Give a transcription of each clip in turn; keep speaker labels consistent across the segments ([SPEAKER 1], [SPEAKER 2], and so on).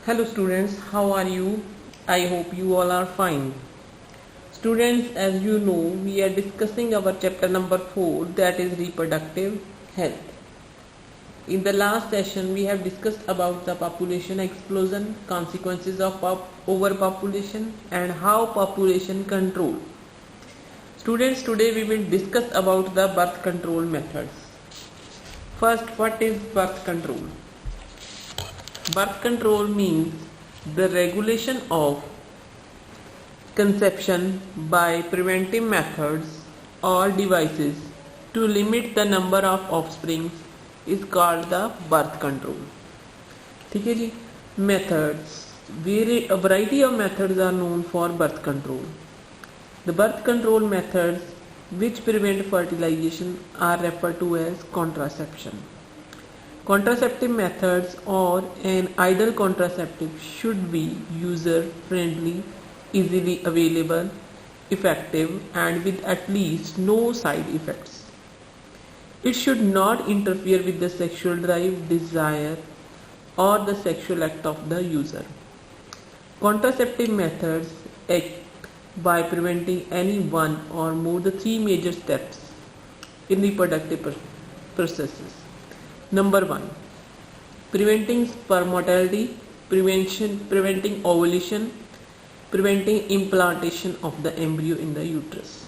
[SPEAKER 1] Hello students, how are you? I hope you all are fine. Students, as you know, we are discussing our chapter number 4, that is reproductive health. In the last session, we have discussed about the population explosion, consequences of overpopulation and how population control. Students, today we will discuss about the birth control methods. First, what is birth control? Birth control means the regulation of conception by preventive methods or devices to limit the number of offspring is called the birth control. ठीक है जी. Methods, a variety of methods are known for birth control. The birth control methods which prevent fertilization are referred to as contraception. Contraceptive methods or an ideal contraceptive should be user friendly, easily available, effective and with at least no side effects. It should not interfere with the sexual drive, desire or the sexual act of the user. Contraceptive methods act by preventing any one or more the three major steps in reproductive processes. Number 1, preventing sperm mortality, preventing ovulation, preventing implantation of the embryo in the uterus.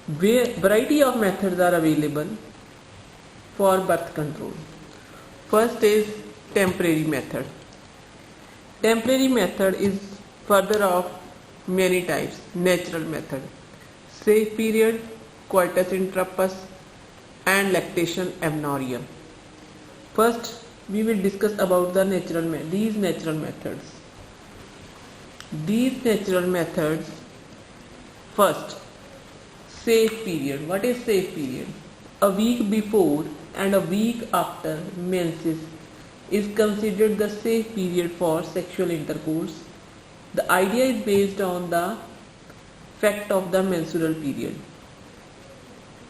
[SPEAKER 1] Variety of methods are available for birth control. First is temporary method. Temporary method is further of many types. Natural method, safe period, coitus interruptus and lactation amenorrhea. First, we will discuss about the these natural methods. These natural methods. First, safe period. What is safe period? A week before and a week after menses is considered the safe period for sexual intercourse. The idea is based on the fact of the menstrual period.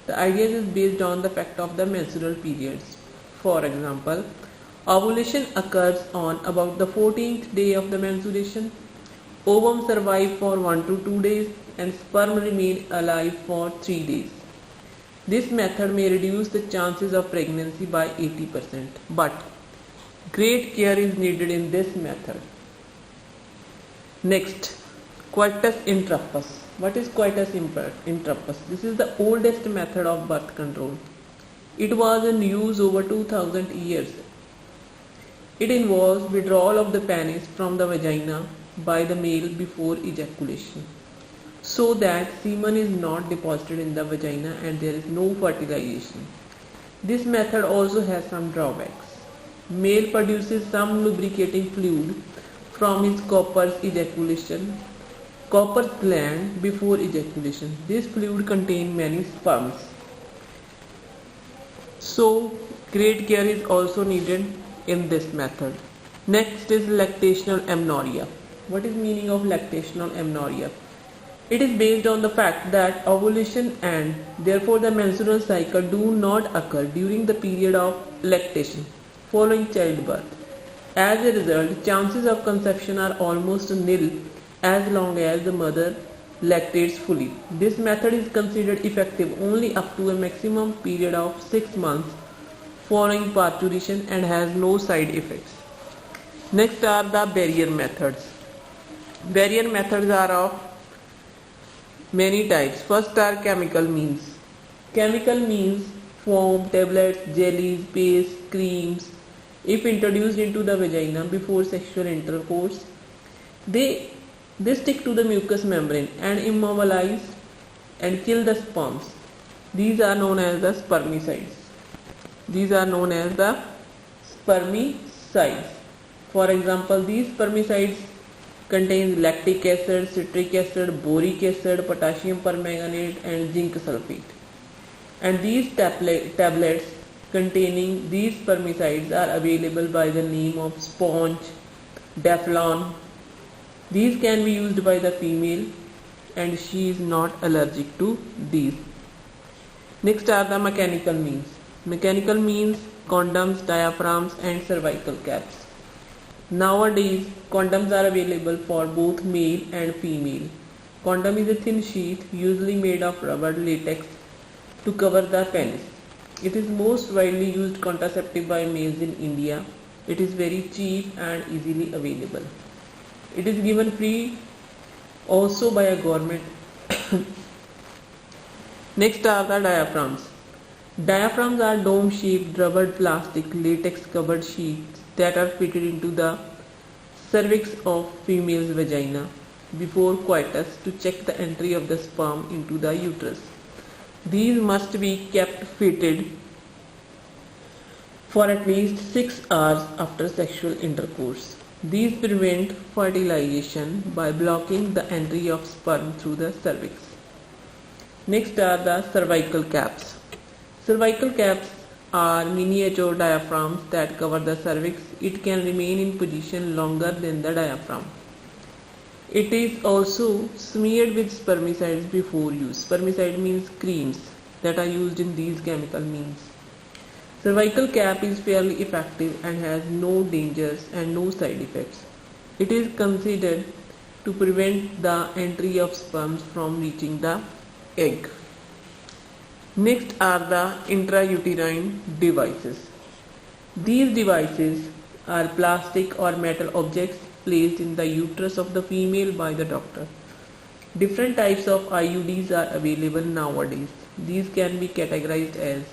[SPEAKER 1] The idea is based on the fact of the menstrual periods. For example, ovulation occurs on about the 14th day of the menstruation. Ovum survive for 1 to 2 days and sperm remain alive for 3 days. This method may reduce the chances of pregnancy by 80%, but great care is needed in this method. Next, coitus interruptus. What is coitus interruptus? This is the oldest method of birth control. It was in use over 2000 years. It involves withdrawal of the penis from the vagina by the male before ejaculation, so that semen is not deposited in the vagina and there is no fertilization. This method also has some drawbacks. Male produces some lubricating fluid from his Cowper's gland before ejaculation. This fluid contains many sperms. So, great care is also needed in this method. Next is lactational amenorrhea. What is meaning of lactational amenorrhea? It is based on the fact that ovulation and therefore the menstrual cycle do not occur during the period of lactation following childbirth. As a result, chances of conception are almost nil as long as the mother lactates fully. This method is considered effective only up to a maximum period of 6 months following parturition and has no side effects. Next are the barrier methods. Barrier methods are of many types. First are chemical means. Chemical means foam, tablets, jellies, paste, creams. If introduced into the vagina before sexual intercourse, they stick to the mucous membrane and immobilize and kill the sperms. These are known as the spermicides. For example, these spermicides contain lactic acid, citric acid, boric acid, potassium permanganate and zinc sulfate. And these tablets containing these spermicides are available by the name of sponge, Daflon. These can be used by the female and she is not allergic to these. Next are the mechanical means. Mechanical means condoms, diaphragms and cervical caps. Nowadays, condoms are available for both male and female. Condom is a thin sheath usually made of rubber latex to cover the penis. It is most widely used contraceptive by males in India. It is very cheap and easily available. It is given free also by a government. Next are the diaphragms. Diaphragms are dome-shaped rubbered plastic latex covered sheets that are fitted into the cervix of female's vagina before coitus to check the entry of the sperm into the uterus. These must be kept fitted for at least 6 hours after sexual intercourse. These prevent fertilization by blocking the entry of sperm through the cervix. Next are the cervical caps. Cervical caps are miniature diaphragms that cover the cervix. It can remain in position longer than the diaphragm. It is also smeared with spermicides before use. Spermicide means creams that are used in these chemical means. Cervical cap is fairly effective and has no dangers and no side effects. It is considered to prevent the entry of sperms from reaching the egg. Next are the intrauterine devices. These devices are plastic or metal objects placed in the uterus of the female by the doctor. Different types of IUDs are available nowadays. These can be categorized as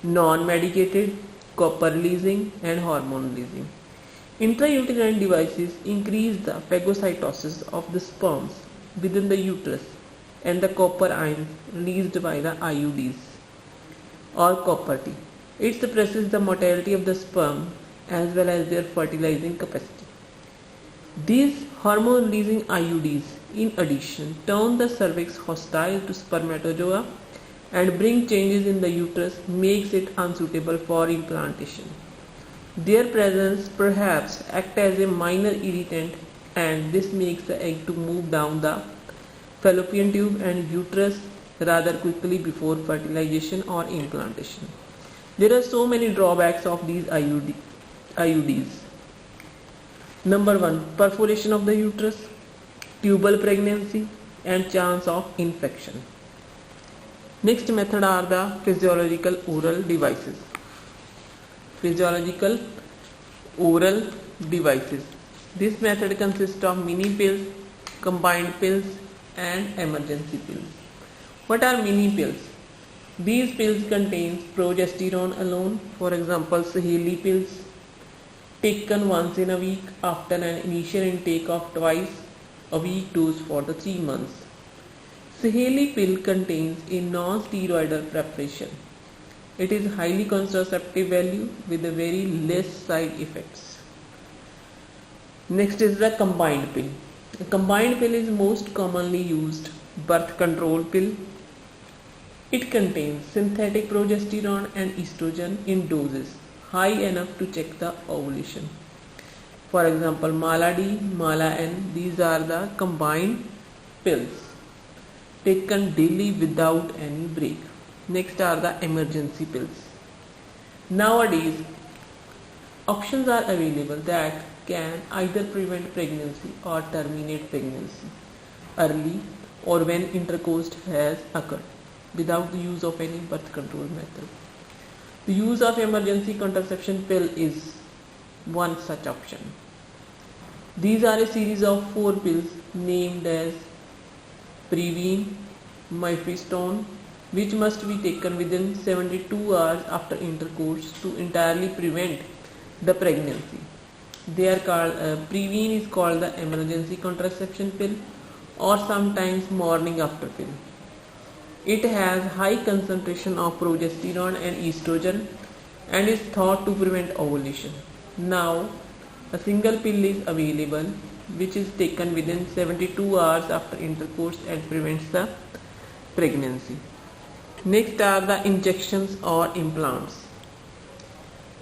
[SPEAKER 1] non-medicated, copper leasing and hormone leasing. Intrauterine devices increase the phagocytosis of the sperms within the uterus and the copper ions released by the IUDs or copper T. It suppresses the motility of the sperm as well as their fertilizing capacity. These hormone-releasing IUDs, in addition, turn the cervix hostile to spermatozoa and bring changes in the uterus, makes it unsuitable for implantation. Their presence perhaps acts as a minor irritant, and this makes the egg to move down the fallopian tube and uterus rather quickly before fertilization or implantation. There are so many drawbacks of these IUDs. Number 1. Perforation of the uterus, tubal pregnancy and chance of infection. Next method are the physiological oral devices. Physiological oral devices. This method consists of mini pills, combined pills and emergency pills. What are mini pills? These pills contain progesterone alone, for example Saheli pills, taken once in a week after an initial intake of twice a week dose for the 3 months. Saheli pill contains a non-steroidal preparation. It is highly contraceptive value with a very less side effects. Next is the combined pill. The combined pill is most commonly used birth control pill. It contains synthetic progesterone and estrogen in doses high enough to check the ovulation. For example, Mala D, Mala N, these are the combined pills taken daily without any break. Next are the emergency pills. Nowadays, options are available that can either prevent pregnancy or terminate pregnancy early or when intercourse has occurred without the use of any birth control method. The use of emergency contraception pill is one such option. These are a series of 4 pills named as Prevene, Mifepristone, which must be taken within 72 hours after intercourse to entirely prevent the pregnancy. They are called Prevene is called the emergency contraception pill or sometimes morning after pill. It has high concentration of progesterone and estrogen and is thought to prevent ovulation. Now, a single pill is available which is taken within 72 hours after intercourse and prevents the pregnancy. Next are the injections or implants.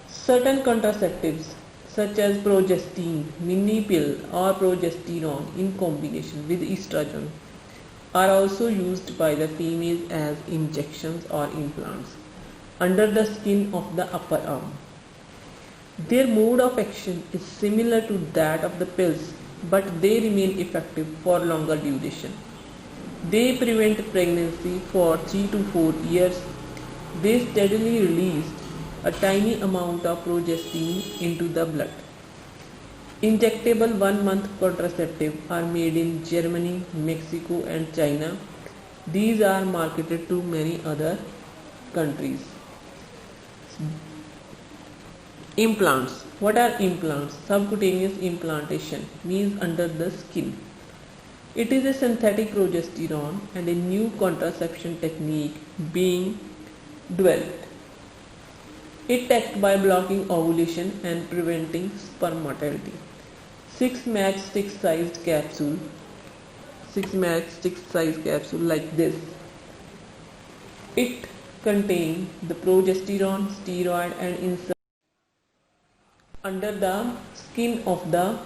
[SPEAKER 1] Certain contraceptives such as progestin, mini pill or progesterone in combination with estrogen are also used by the females as injections or implants under the skin of the upper arm. Their mode of action is similar to that of the pills, but they remain effective for longer duration. They prevent pregnancy for 3 to 4 years. They steadily release a tiny amount of progestin into the blood. Injectable 1 month contraceptives are made in Germany, Mexico, and China. These are marketed to many other countries. Implants. What are implants? Subcutaneous implantation means under the skin. It is a synthetic progesterone and a new contraception technique being developed. It acts by blocking ovulation and preventing sperm motility. 6 matchstick size capsule like this. It contains the progesterone, steroid and insert under the skin of the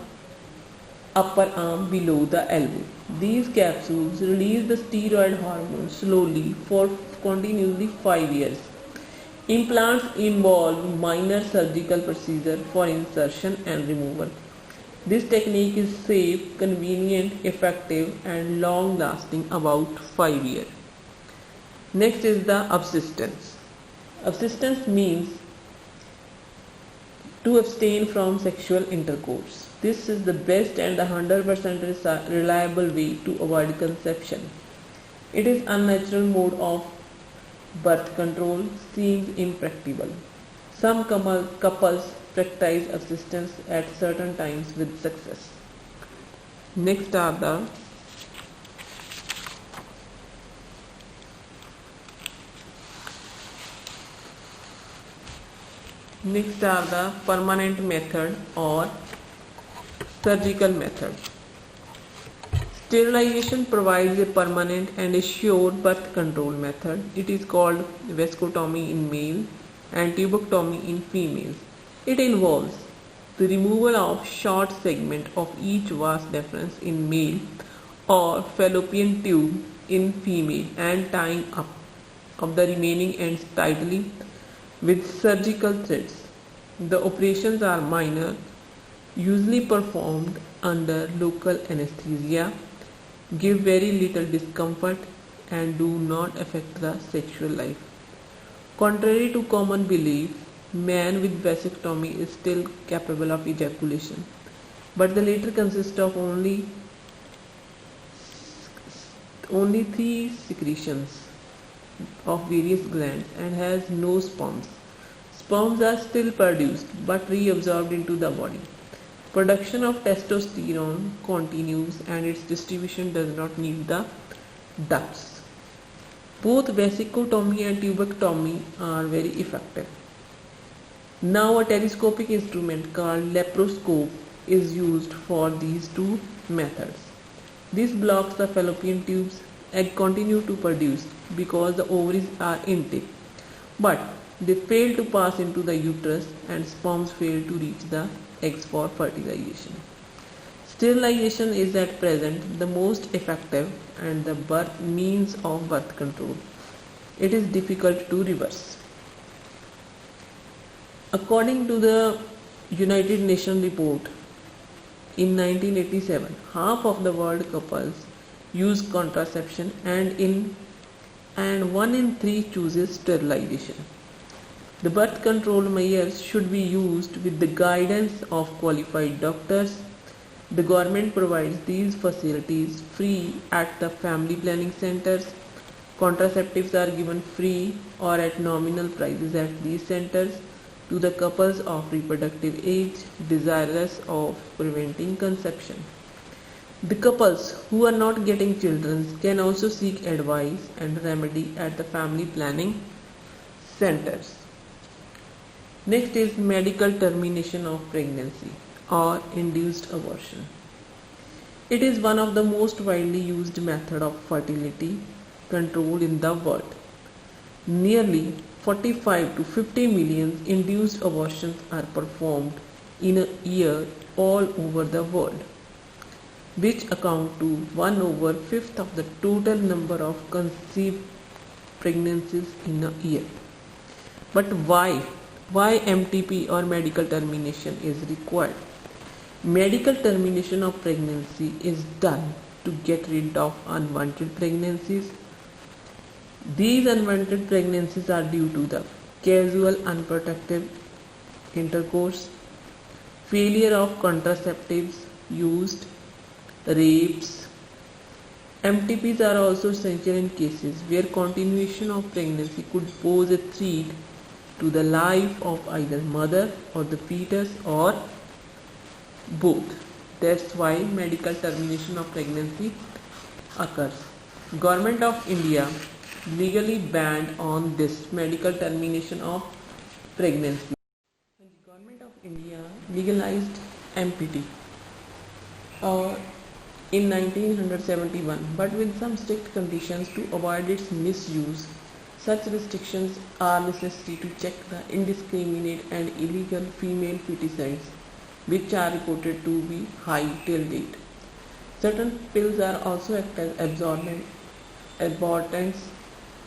[SPEAKER 1] upper arm below the elbow. These capsules release the steroid hormone slowly for continuously 5 years. Implants involve minor surgical procedure for insertion and removal. This technique is safe, convenient, effective and long lasting, about 5 years. Next is the abstinence. Abstinence means to abstain from sexual intercourse. This is the best and the 100% reliable way to avoid conception. It is unnatural mode of birth control, seems impracticable. Some couples practice abstinence at certain times with success. Next are the permanent method or surgical method. Sterilization provides a permanent and a sure birth control method. It is called vasectomy in male and tubectomy in females. It involves the removal of short segment of each vas deferens in male or fallopian tube in female and tying up of the remaining ends tightly with surgical threads. The operations are minor, usually performed under local anesthesia, give very little discomfort and do not affect the sexual life. Contrary to common belief, man with vasectomy is still capable of ejaculation, but the latter consists of only 3 secretions of various glands and has no sperms. Sperms are still produced but reabsorbed into the body. Production of testosterone continues and its distribution does not need the ducts. Both vasectomy and tubectomy are very effective. Now a telescopic instrument called laparoscope is used for these two methods. This blocks the fallopian tubes. Eggs continue to produce because the ovaries are intact, but they fail to pass into the uterus and sperms fail to reach the eggs for fertilization. Sterilization is at present the most effective and the means of birth control. It is difficult to reverse. According to the United Nations report, in 1987, half of the world couples use contraception and 1 in 3 chooses sterilization. The birth control measures should be used with the guidance of qualified doctors. The government provides these facilities free at the family planning centers. Contraceptives are given free or at nominal prices at these centers to the couples of reproductive age desirous of preventing conception. The couples who are not getting children can also seek advice and remedy at the family planning centers. Next is medical termination of pregnancy or induced abortion. It is one of the most widely used methods of fertility control in the world. Nearly 45 to 50 million induced abortions are performed in a year all over the world, which account to 1/5 of the total number of conceived pregnancies in a year. But why Why MTP or medical termination is required? Medical termination of pregnancy is done to get rid of unwanted pregnancies. These unwanted pregnancies are due to the casual unprotected intercourse, failure of contraceptives used, rapes. MTPs are also essential in cases where continuation of pregnancy could pose a threat to the life of either mother or the fetus or both. That's why medical termination of pregnancy occurs. Government of India legally banned on this medical termination of pregnancy. The Government of India legalized MPT in 1971, but with some strict conditions to avoid its misuse. Such restrictions are necessary to check the indiscriminate and illegal female feticides, which are reported to be high till date. Certain pills are also act as abortants.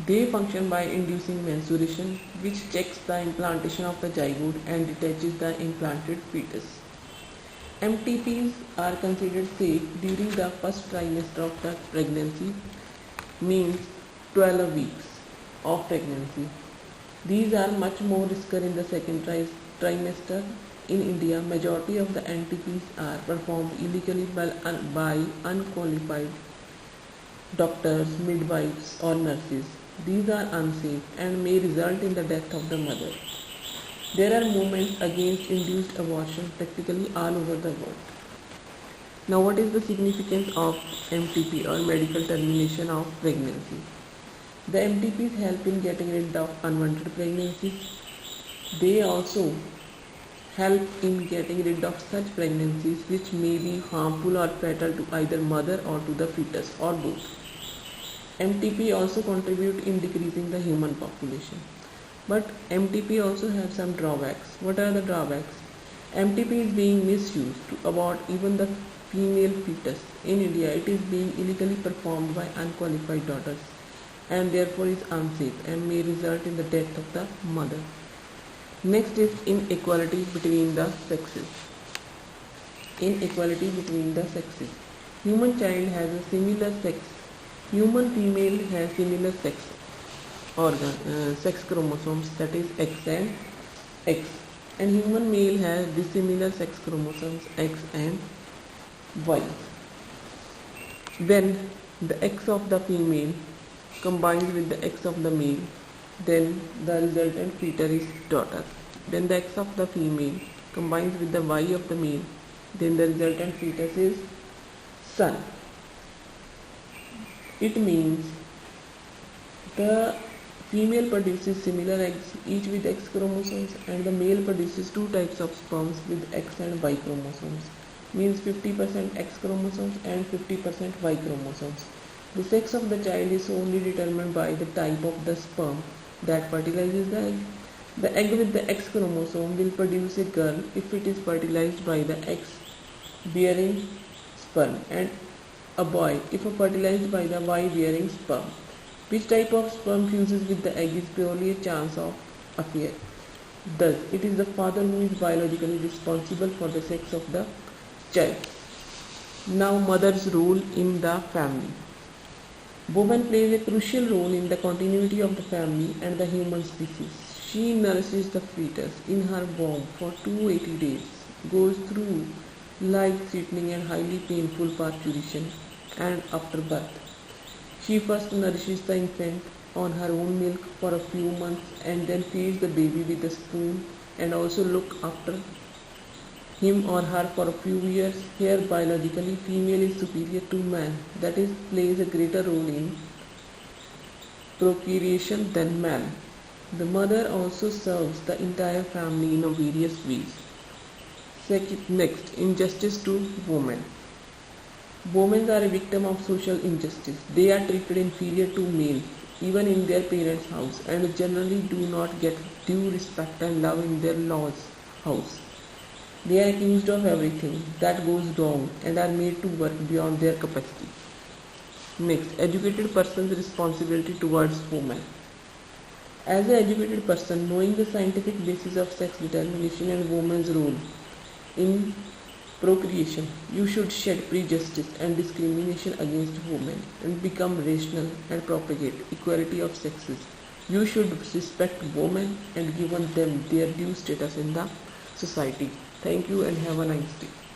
[SPEAKER 1] They function by inducing menstruation, which checks the implantation of the zygote and detaches the implanted fetus. MTPs are considered safe during the first trimester of the pregnancy, means 12 weeks of pregnancy. These are much more riskier in the second trimester. In India, majority of the MTPs are performed illegally by unqualified doctors, midwives or nurses. These are unsafe and may result in the death of the mother. There are movements against induced abortion practically all over the world. Now, what is the significance of MTP or medical termination of pregnancy? The MTPs help in getting rid of unwanted pregnancies. They also help in getting rid of such pregnancies which may be harmful or fatal to either mother or to the fetus or both. MTP also contribute in decreasing the human population. But MTP also have some drawbacks. What are the drawbacks? MTP is being misused to abort even the female fetus. In India, it is being illegally performed by unqualified doctors and therefore is unsafe and may result in the death of the mother. Next is inequality between the sexes. Inequality between the sexes. Human child has a similar sex. Human female has similar sex chromosomes, that is X and X, and human male has dissimilar sex chromosomes X and Y. When the X of the female combines with the X of the male, then the resultant fetus is daughter. When the X of the female combines with the Y of the male, then the resultant fetus is son. It means the female produces similar eggs, each with X chromosomes, and the male produces two types of sperms with X and Y chromosomes, means 50% X chromosomes and 50% Y chromosomes. The sex of the child is only determined by the type of the sperm that fertilizes the egg. The egg with the X chromosome will produce a girl if it is fertilized by the X bearing sperm, and a boy if fertilized by the Y bearing sperm. Which type of sperm fuses with the egg is purely a chance of affair. Thus, it is the father who is biologically responsible for the sex of the child. Now, mother's role in the family. Woman plays a crucial role in the continuity of the family and the human species. She nourishes the fetus in her womb for 280 days, goes through life-threatening and highly painful parturition, and after birth. She first nourishes the infant on her own milk for a few months and then feeds the baby with a spoon and also look after him or her for a few years. Here, biologically, female is superior to man, that is, plays a greater role in procreation than man. The mother also serves the entire family in various ways. Next, injustice to women. Women are a victim of social injustice. They are treated inferior to males, even in their parents' house, and generally do not get due respect and love in their law's house. They are accused of everything that goes wrong and are made to work beyond their capacity. Next, educated person's responsibility towards women. As an educated person, knowing the scientific basis of sex determination and women's role in procreation, you should shed prejudice and discrimination against women and become rational and propagate equality of sexes. You should respect women and give them their due status in the society. Thank you and have a nice day.